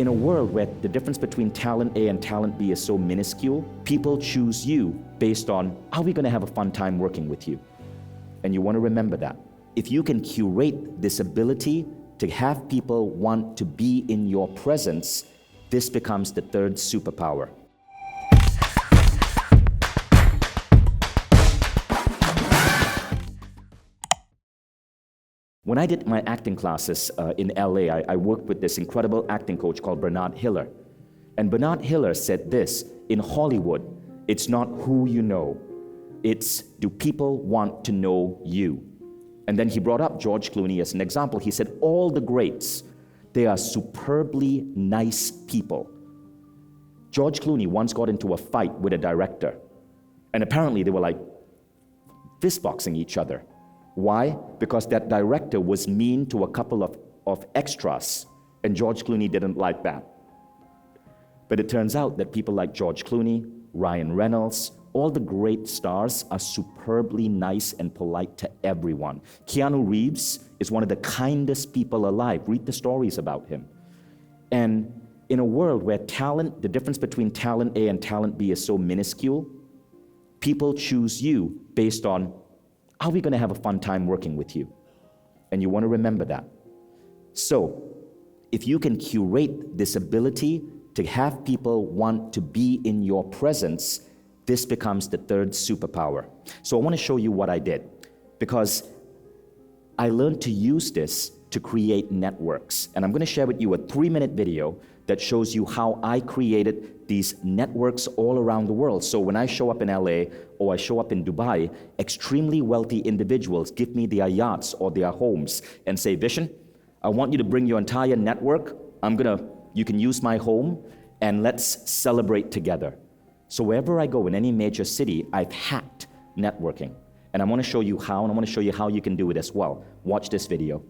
In a world where the difference between talent A and talent B is so minuscule, people choose you based on, are we going to have a fun time working with you? And you want to remember that. If you can curate this ability to have people want to be in your presence, this becomes the third superpower. When I did my acting classes in LA, I worked with this incredible acting coach called Bernard Hiller. And Bernard Hiller said this, in Hollywood, it's not who you know, it's do people want to know you? And then he brought up George Clooney as an example. He said, all the greats, they are superbly nice people. George Clooney once got into a fight with a director, and apparently they were like fistboxing each other. Why? Because that director was mean to a couple of extras, and George Clooney didn't like that. But it turns out that people like George Clooney, Ryan Reynolds, all the great stars are superbly nice and polite to everyone. Keanu Reeves is one of the kindest people alive. Read the stories about him. And in a world where talent, the difference between talent A and talent B is so minuscule, people choose you based on, are we going to have a fun time working with you? And you want to remember that. So, if you can curate this ability to have people want to be in your presence, this becomes the third superpower. So I want to show you what I did, because I learned to use this to create networks. And I'm going to share with you a 3-minute video that shows you how I created these networks all around the world. So when I show up in LA or I show up in Dubai, extremely wealthy individuals give me their yachts or their homes and say, Vishen, I want you to bring your entire network. You can use my home and let's celebrate together. So wherever I go in any major city, I've hacked networking. And I want to show you how, and I want to show you how you can do it as well. Watch this video.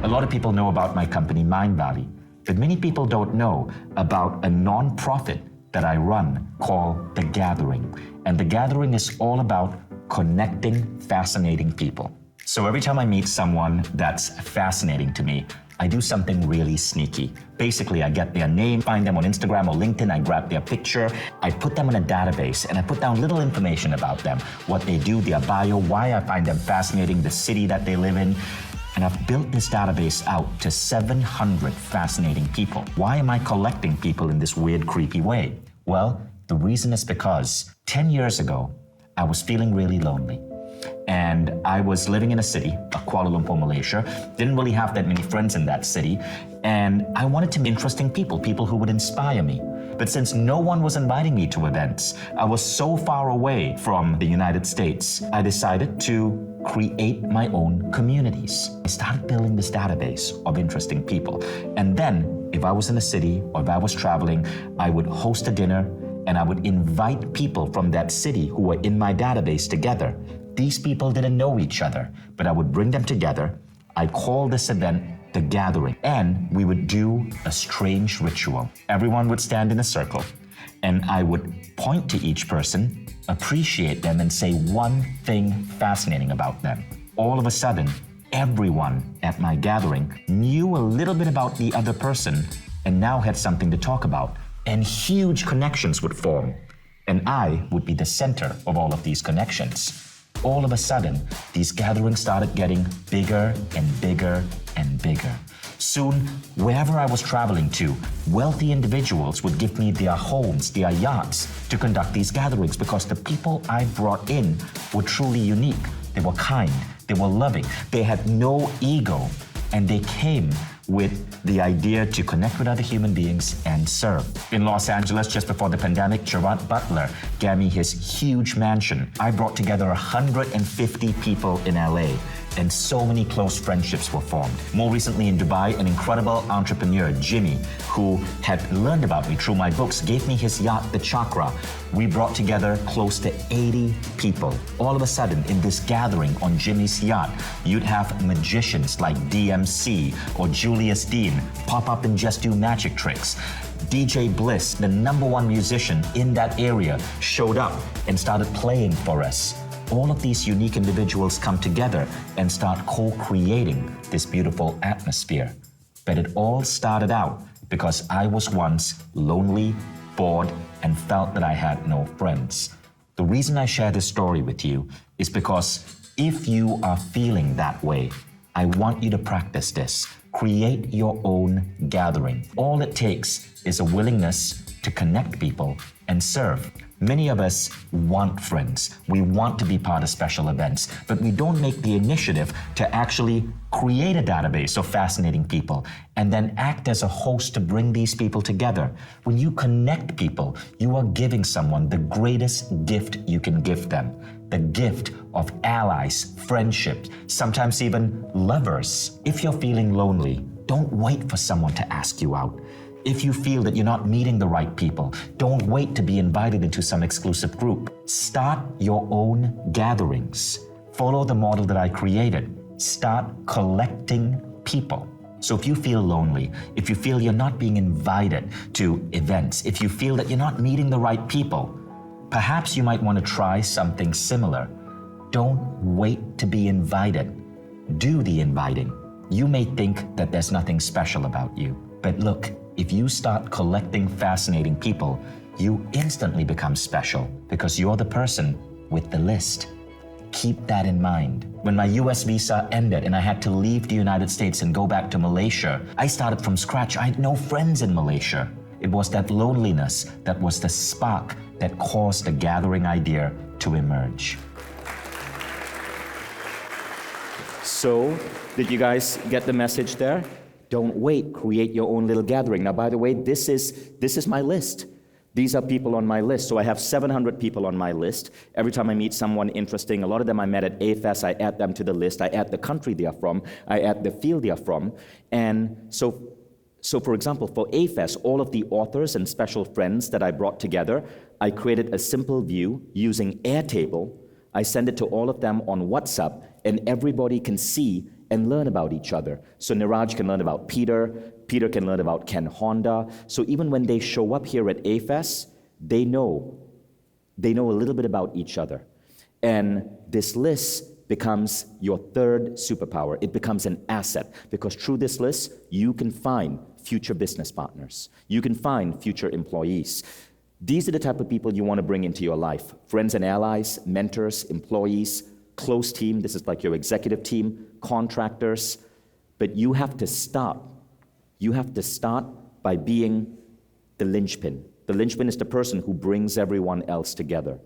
A lot of people know about my company, Mindvalley, but many people don't know about a non-profit that I run called The Gathering. And The Gathering is all about connecting fascinating people. So every time I meet someone that's fascinating to me, I do something really sneaky. Basically, I get their name, find them on Instagram or LinkedIn, I grab their picture, I put them in a database, and I put down little information about them, what they do, their bio, why I find them fascinating, the city that they live in. And I've built this database out to 700 fascinating people. Why am I collecting people in this weird, creepy way? Well, the reason is because 10 years ago, I was feeling really lonely. And I was living in a city, Kuala Lumpur, Malaysia, didn't really have that many friends in that city, and I wanted to meet interesting people who would inspire me. But since no one was inviting me to events, I was so far away from the United States, I decided to create my own communities. I started building this database of interesting people. And then, if I was in a city or if I was traveling, I would host a dinner and I would invite people from that city who were in my database together. These people didn't know each other, but I would bring them together. I'd call this event The Gathering, and we would do a strange ritual. Everyone would stand in a circle, and I would point to each person, appreciate them, and say one thing fascinating about them. All of a sudden, everyone at my gathering knew a little bit about the other person and now had something to talk about, and huge connections would form. And I would be the center of all of these connections. All of a sudden, these gatherings started getting bigger and bigger and bigger. Soon, wherever I was traveling to, wealthy individuals would give me their homes, their yachts, to conduct these gatherings because the people I brought in were truly unique. They were kind, they were loving, they had no ego, and they came with the idea to connect with other human beings and serve. In Los Angeles, just before the pandemic, Gerard Butler gave me his huge mansion. I brought together 150 people in LA, and so many close friendships were formed. More recently in Dubai, an incredible entrepreneur, Jimmy, who had learned about me through my books, gave me his yacht, The Chakra. We brought together close to 80 people. All of a sudden, in this gathering on Jimmy's yacht, you'd have magicians like DMC or Julius Dean pop up and just do magic tricks. DJ Bliss, the #1 musician in that area, showed up and started playing for us. All of these unique individuals come together and start co-creating this beautiful atmosphere. But it all started out because I was once lonely, bored, and felt that I had no friends. The reason I share this story with you is because if you are feeling that way, I want you to practice this. Create your own gathering. All it takes is a willingness to connect people and serve. Many of us want friends. We want to be part of special events, but we don't make the initiative to actually create a database of fascinating people and then act as a host to bring these people together. When you connect people, you are giving someone the greatest gift you can give them. The gift of allies, friendships, sometimes even lovers. If you're feeling lonely, don't wait for someone to ask you out. If you feel that you're not meeting the right people, don't wait to be invited into some exclusive group. Start your own gatherings. Follow the model that I created. Start collecting people. So if you feel lonely, if you feel you're not being invited to events, if you feel that you're not meeting the right people, perhaps you might want to try something similar. Don't wait to be invited. Do the inviting. You may think that there's nothing special about you, but look, if you start collecting fascinating people, you instantly become special because you're the person with the list. Keep that in mind. When my US visa ended and I had to leave the United States and go back to Malaysia, I started from scratch. I had no friends in Malaysia. It was that loneliness that was the spark that caused the gathering idea to emerge. So, did you guys get the message there? Don't wait, create your own little gathering. Now, by the way, this is my list. These are people on my list. So I have 700 people on my list. Every time I meet someone interesting, a lot of them I met at AFES, I add them to the list. I add the country they are from. I add the field they are from. And so for example, for AFES, all of the authors and special friends that I brought together, I created a simple view using Airtable. I send it to all of them on WhatsApp, and everybody can see and learn about each other. So Niraj can learn about Peter, Peter can learn about Ken Honda. So even when they show up here at AFES, they know a little bit about each other. And this list becomes your third superpower. It becomes an asset, because through this list, you can find future business partners. You can find future employees. These are the type of people you want to bring into your life. Friends and allies, mentors, employees, close team. This is like your executive team, contractors. But you have to start. You have to start by being the linchpin. The linchpin is the person who brings everyone else together.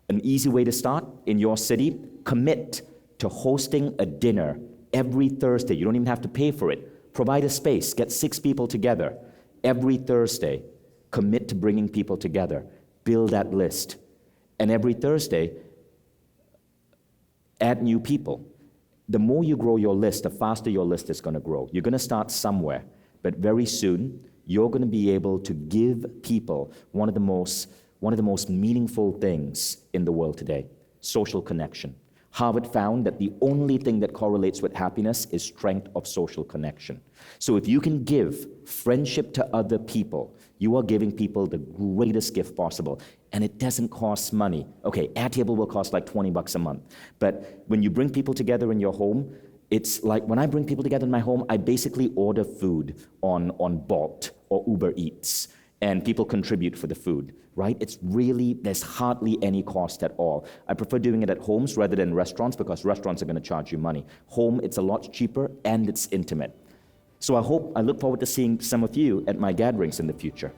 An easy way to start in your city, commit to hosting a dinner every Thursday. You don't even have to pay for it. Provide a space. Get 6 people together every Thursday. Commit to bringing people together. Build that list. And every Thursday, add new people. The more you grow your list, the faster your list is going to grow. You're going to start somewhere, but very soon, you're going to be able to give people one of the most meaningful things in the world today, social connection. Harvard found that the only thing that correlates with happiness is strength of social connection. So if you can give friendship to other people, you are giving people the greatest gift possible. And it doesn't cost money. Okay, Airtable will cost like $20 a month. But when you bring people together in your home, it's like when I bring people together in my home, I basically order food on Bolt or Uber Eats, and people contribute for the food, right? There's hardly any cost at all. I prefer doing it at homes rather than restaurants, because restaurants are going to charge you money. Home, it's a lot cheaper and it's intimate. So I look forward to seeing some of you at my gatherings in the future.